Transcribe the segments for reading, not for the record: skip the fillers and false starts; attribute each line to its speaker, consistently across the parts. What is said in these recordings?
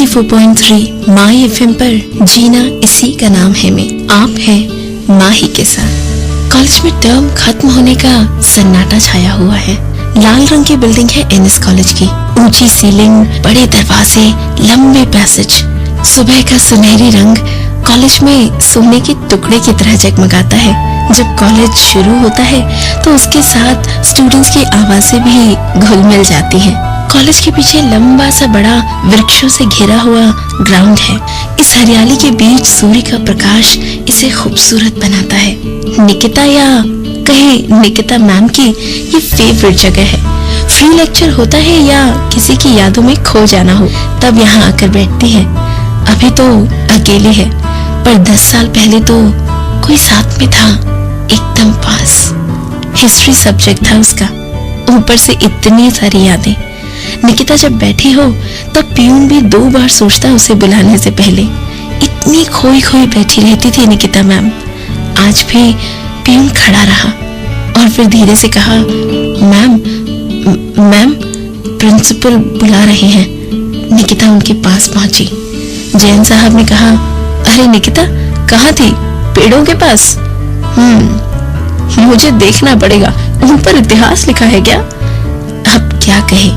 Speaker 1: 94.3 माही FM पर जीना इसी का नाम है में आप हैं माही के साथ। कॉलेज में टर्म खत्म होने का सन्नाटा छाया हुआ है। लाल रंग की बिल्डिंग है एनएस कॉलेज की। ऊंची सीलिंग, बड़े दरवाजे, लंबे पैसेज। सुबह का सुनहरी रंग कॉलेज में सोने के टुकड़े की तरह जगमगाता है। जब कॉलेज शुरू होता है तो उसके साथ स्टूडेंट्स की आवाजें भी घुल मिल जाती हैं। कॉलेज के पीछे लंबा सा बड़ा वृक्षों से घिरा हुआ ग्राउंड है। इस हरियाली के बीच सूर्य का प्रकाश इसे खूबसूरत बनाता है। निकिता या कहे निकिता मैम की ये फेवरेट जगह है। फ्री लेक्चर होता है या किसी की यादों में खो जाना हो तब यहाँ आकर बैठती है। अभी तो अकेली है, पर 10 साल पहले तो कोई साथ में था, एकदम पास। हिस्ट्री सब्जेक्ट था उसका, ऊपर से इतनी सारी यादें। निकिता जब बैठी हो तब पियून भी 2 बार सोचता उसे बुलाने से पहले। इतनी खोई खोई बैठी रहती थी निकिता मैम। आज भी पियून खड़ा रहा और फिर धीरे से कहा, मैम प्रिंसिपल बुला रहे हैं। निकिता उनके पास पहुंची। जैन साहब ने कहा, अरे निकिता कहाँ थी? पेड़ों के पास? मुझे देखना पड़ेगा, उन पर इतिहास लिखा है क्या? अब क्या कहे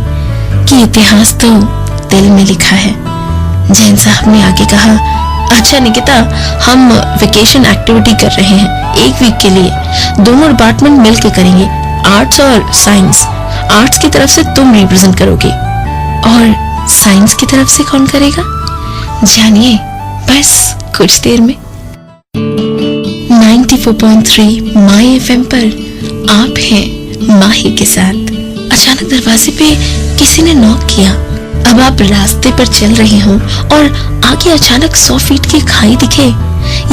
Speaker 1: कि इतिहास तो दिल में लिखा है। जैन साहब ने आगे कहा, अच्छा निकिता, हम वेकेशन एक्टिविटी कर रहे हैं 1 वीक के लिए। दोनों डिपार्टमेंट मिल के करेंगे, आर्ट्स और साइंस। आर्ट्स की तरफ से तुम रिप्रेजेंट करोगे और साइंस की तरफ से कौन करेगा? जानिए बस कुछ देर में। 94.3 माही एफएम पर आप हैं माही के साथ। अचानक दरवाजे पे किसी ने नॉक किया। अब आप रास्ते पर चल रहे हो और आगे अचानक 100 फीट की खाई दिखे,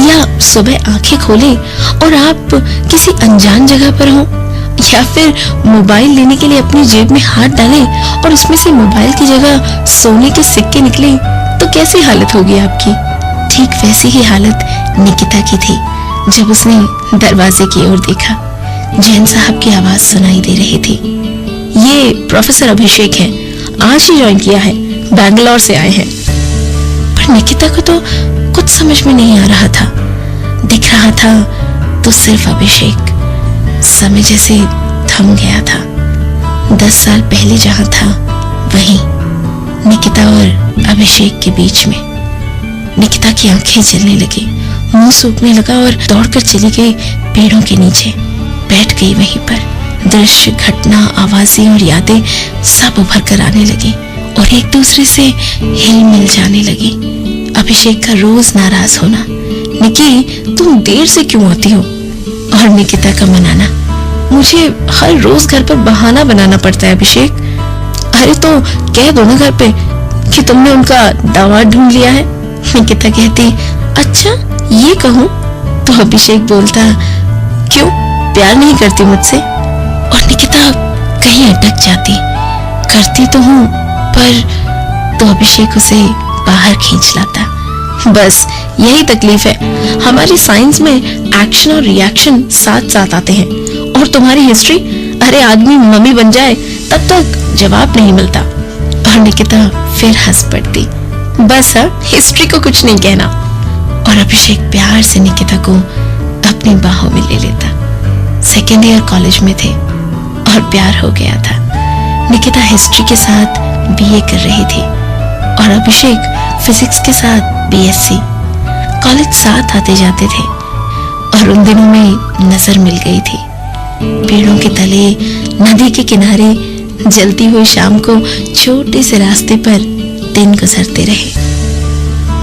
Speaker 1: या सुबह आंखें खोले और आप किसी अनजान जगह पर हो, या फिर मोबाइल लेने के लिए अपनी जेब में हाथ डालें और उसमें से मोबाइल की जगह सोने के सिक्के निकले, तो कैसी हालत होगी आपकी? ठीक वैसी ही हालत निकिता की थी जब उसने दरवाजे की ओर देखा। जैन साहब की आवाज सुनाई दे रही थी, ये प्रोफेसर अभिषेक हैं, आज ही ज्वाइन किया है, बैंगलोर से आए हैं। पर निकिता को तो कुछ समझ में नहीं आ रहा था। दिख रहा था तो सिर्फ अभिषेक। समय जैसे थम गया था। 10 साल पहले जहां था वहीं, निकिता और अभिषेक के बीच में। निकिता की आंखें जलने लगी, मुंह सूखने लगा और दौड़कर चली गई पेड़ों के नीचे। बैठ गई वहीं पर। दृश्य, घटना, आवाजें और यादें सब उभर कर आने लगी और एक दूसरे से हिल मिल जाने लगी। अभिषेक का रोज नाराज होना, निकी तुम देर से क्यों आती हो? और निकिता का मनाना, मुझे हर रोज घर पर बहाना बनाना पड़ता है अभिषेक। अरे तो कह दो ना घर पे कि तुमने उनका दामाद ढूंढ लिया है। निकिता कहती, अच्छा ये कहूं? तो अभिषेक बोलता, क्यों, प्यार नहीं करती मुझसे? और निकिता कहीं अटक जाती, करती तो हूं पर, तो अभिषेक उसे बाहर खींच लाता। बस यही तकलीफ है, हमारी साइंस में एक्शन और रिएक्शन साथ साथ आते हैं, और तुम्हारी हिस्ट्री, अरे आदमी मम्मी बन जाए तब तक जवाब नहीं मिलता। और निकिता फिर हंस पड़ती, बस हाँ, हिस्ट्री को कुछ नहीं कहना। और अभिषेक प्यार से निकिता को अपनी बाहों में ले लेता। 2nd ईयर कॉलेज में थे और प्यार हो गया था। निकिता हिस्ट्री के साथ बीए कर रही थी और अभिषेक फिजिक्स के साथ बीएससी। कॉलेज साथ आते जाते थे और उन दिनों में नजर मिल गई थी। पेड़ों के तले, नदी के किनारे, जलती हुई शाम को छोटे से रास्ते पर दिन गुजरते रहे।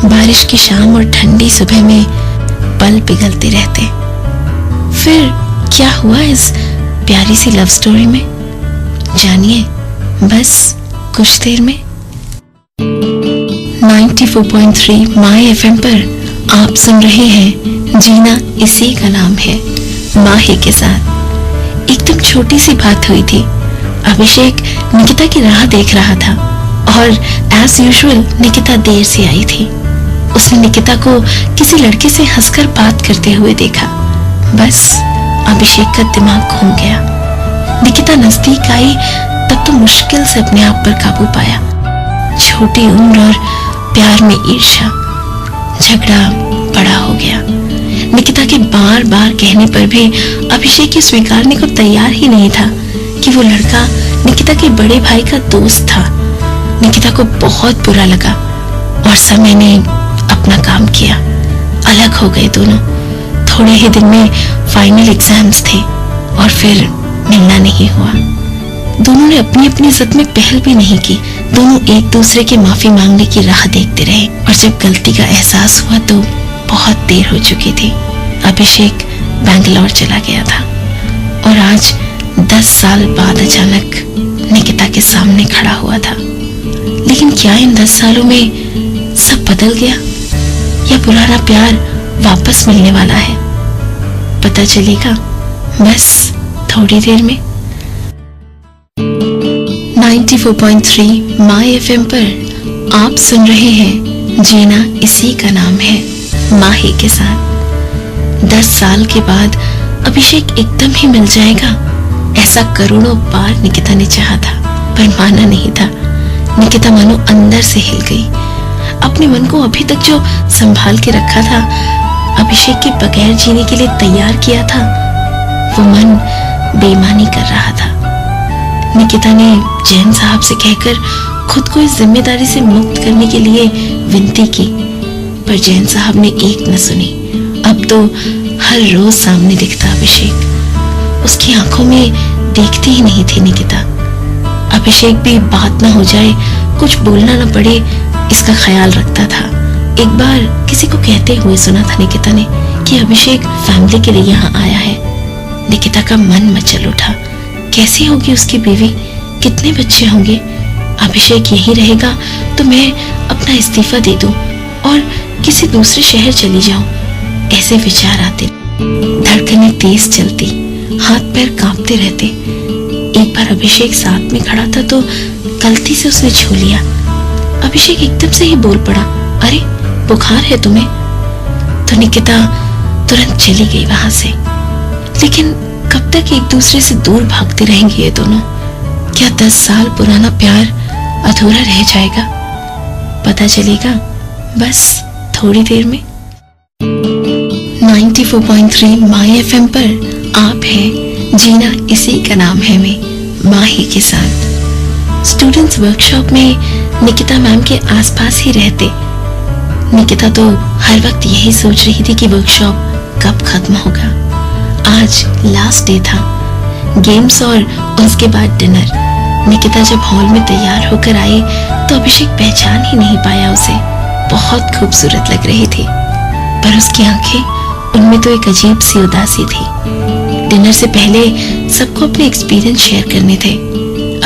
Speaker 1: बारिश की शाम और ठंडी सुबह में पल पिघलते रहते। फिर क्या हुआ इस प्यारी सी लव स्टोरी में, जानिए बस कुछ देर में। 94.3 माही एफएम पर आप सुन रहे हैं जीना इसी का नाम है माही के साथ। एकदम छोटी सी बात हुई थी। अभिषेक निकिता की राह देख रहा था और एज यूजुअल निकिता देर से आई थी। उसने निकिता को किसी लड़के से हंसकर बात करते हुए देखा। बस अभिषेक का दिमाग घूम गया। निकिता नजदीक आई तब तो मुश्किल से अपने आप पर काबू पाया। छोटी उम्र और प्यार में ईर्ष्या, झगड़ा बड़ा हो गया। निकिता के बार बार कहने पर भी अभिषेक ये स्वीकारने को तैयार ही नहीं था कि वो लड़का निकिता के बड़े भाई का दोस्त था। निकिता को बहुत बुरा लगा और समय ने अपना काम किया। अलग हो गए दोनों। थोड़े ही दिन में फाइनल एग्जाम्स थे और फिर मिलना नहीं हुआ। दोनों ने अपनी अपनी इज्जत में पहल भी नहीं की। दोनों एक दूसरे के माफी मांगने की राह देखते रहे और जब गलती का एहसास हुआ तो बहुत देर हो चुकी थी। अभिषेक बैंगलोर चला गया था और आज 10 साल बाद अचानक निकिता के सामने खड़ा हुआ था। लेकिन क्या इन 10 सालों में सब बदल गया या पुराना प्यार वापस मिलने वाला है? पता चलेगा बस थोड़ी देर में। 94.3 माय एफएम पर आप सुन रहे हैं जीना इसी का नाम है, माही के साथ। 10 साल के बाद अभिषेक एकदम ही मिल जाएगा, ऐसा करोड़ों बार निकिता ने चाहा था, पर माना नहीं था। निकिता मानो अंदर से हिल गई। अपने मन को अभी तक जो संभाल के रखा था, अभिषेक के बगैर जीने के लिए तैयार किया था, वो मन बेईमानी कर रहा था। निकिता ने जैन साहब से कहकर खुद को इस जिम्मेदारी से मुक्त करने के लिए विनती की, पर जैन साहब ने एक न सुनी। अब तो हर रोज सामने दिखता अभिषेक। उसकी आंखों में देखती ही नहीं थी निकिता। अभिषेक भी बात ना हो जाए, कुछ बोलना न पड़े, इसका ख्याल रखता था। एक बार किसी को कहते हुए सुना था निकिता ने कि अभिषेक फैमिली के लिए यहाँ आया है। निकिता का मन मचल उठा। कैसी होगी उसकी बीवी, कितने बच्चे होंगे? अभिषेक यहीं रहेगा तो मैं अपना इस्तीफा दे दूं और किसी दूसरे शहर चली जाऊं, ऐसे विचार आते। धड़कनें तेज चलती, हाथ पैर कांपते रहते। एक बार अभिषेक साथ में खड़ा था तो गलती से उसने छू लिया। अभिषेक एकदम से ही बोल पड़ा, अरे बुखार है तुम्हें? तो निकिता तुरंत चली गई वहां से। लेकिन कब तक एक दूसरे से दूर भागते रहेंगे ये दोनों? क्या 10 साल पुराना प्यार अधूरा रह जाएगा? पता चलेगा बस थोड़ी देर में। 94.3 माय एफएम पर आप हैं, जीना इसी का नाम है में, माही के साथ। स्टूडेंट्स वर्कशॉप में निकिता मैम के आसपास ही रहते। निकिता तो हर वक्त यही सोच रही थी कि वर्कशॉप कब खत्म होगा। आज लास्ट डे था, गेम्स और उसके बाद डिनर। निकिता जब हॉल में तैयार होकर आई तो अभिषेक पहचान ही नहीं पाया उसे। बहुत खूबसूरत लग रही थी, पर उसकी आंखें, उनमें तो एक अजीब सी उदासी थी। डिनर से पहले सबको अपने एक्सपीरियंस शेयर करने थे।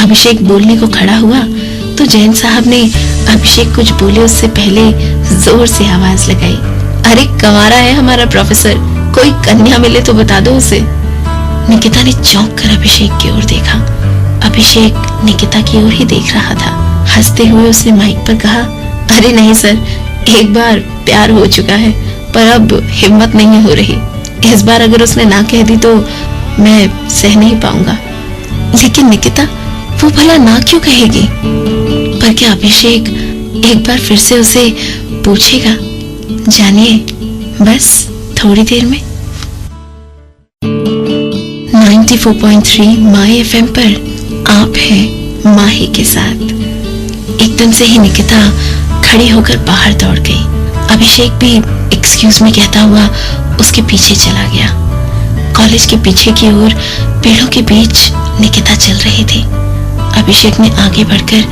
Speaker 1: अभिषेक बोलने को खड़ा हुआ तो जैन साहब ने अभिषेक कुछ बोले उससे पहले जोर से आवाज लगाई, अरे कंवारा है हमारा प्रोफेसर, कोई कन्या मिले तो बता दो उसे। निकिता ने चौंक कर अभिषेक की ओर देखा। अभिषेक निकिता की ओर ही देख रहा था। हंसते हुए उसने माइक पर कहा, अरे नहीं सर, एक बार प्यार हो चुका है, पर अब हिम्मत नहीं हो रही। इस बार अगर उसने ना कह दी तो मैं सह नहीं पाऊंगा। लेकिन निकिता, वो भला ना क्यों कहेगी? पर क्या अभिषेक एक बार फिर से उसे पूछेगा? जानिए बस थोड़ी देर में। 94.3 माय एफएम पर आप हैं, माही के साथ। एकदम से ही निकिता खड़ी होकर बाहर दौड़ गई। अभिषेक भी एक्सक्यूज मी कहता हुआ उसके पीछे चला गया। कॉलेज के पीछे की ओर पेड़ों के बीच निकिता चल रही थी। अभिषेक ने आगे बढ़कर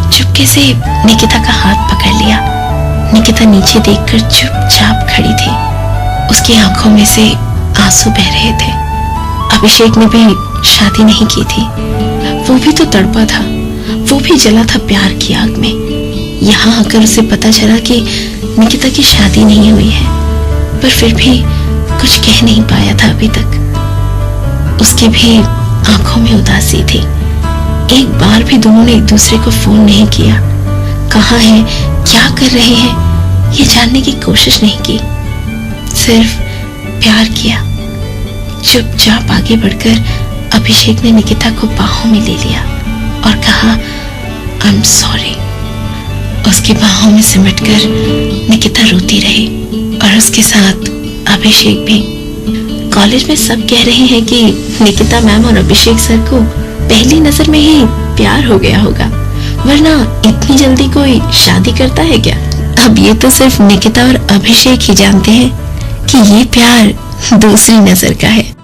Speaker 1: चुपके से निकिता का हाथ पकड़ लिया। निकिता नीचे देखकर चुपचाप खड़ी थी। उसकी आंखों में से आंसू बह रहे थे। अभिषेक ने भी शादी नहीं की थी, वो भी तो तड़पा था, वो भी जला था प्यार की आग में। यहाँ आकर उसे पता चला कि निकिता की शादी नहीं हुई है, पर फिर भी कुछ कह नहीं पाया था अभी तक। उसकी भी आंखों में उदासी थी। एक बार भी दोनों ने एक दूसरे को फोन नहीं किया। कहाँ है, क्या कर रहे हैं, ये जानने की कोशिश नहीं की। सिर्फ प्यार किया। चुपचाप आगे बढ़कर अभिषेक ने निकिता को बाहों में ले लिया और कहा, आई एम सॉरी। उसकी बाहों में सिमटकर निकिता रोती रही और उसके साथ अभिषेक भी। कॉलेज में सब कह रहे हैं कि निकिता मैम और अभिषेक सर को पहली नजर में ही प्यार हो गया होगा, वरना इतनी जल्दी कोई शादी करता है क्या? अब ये तो सिर्फ निकिता और अभिषेक ही जानते हैं कि ये प्यार दूसरी नजर का है।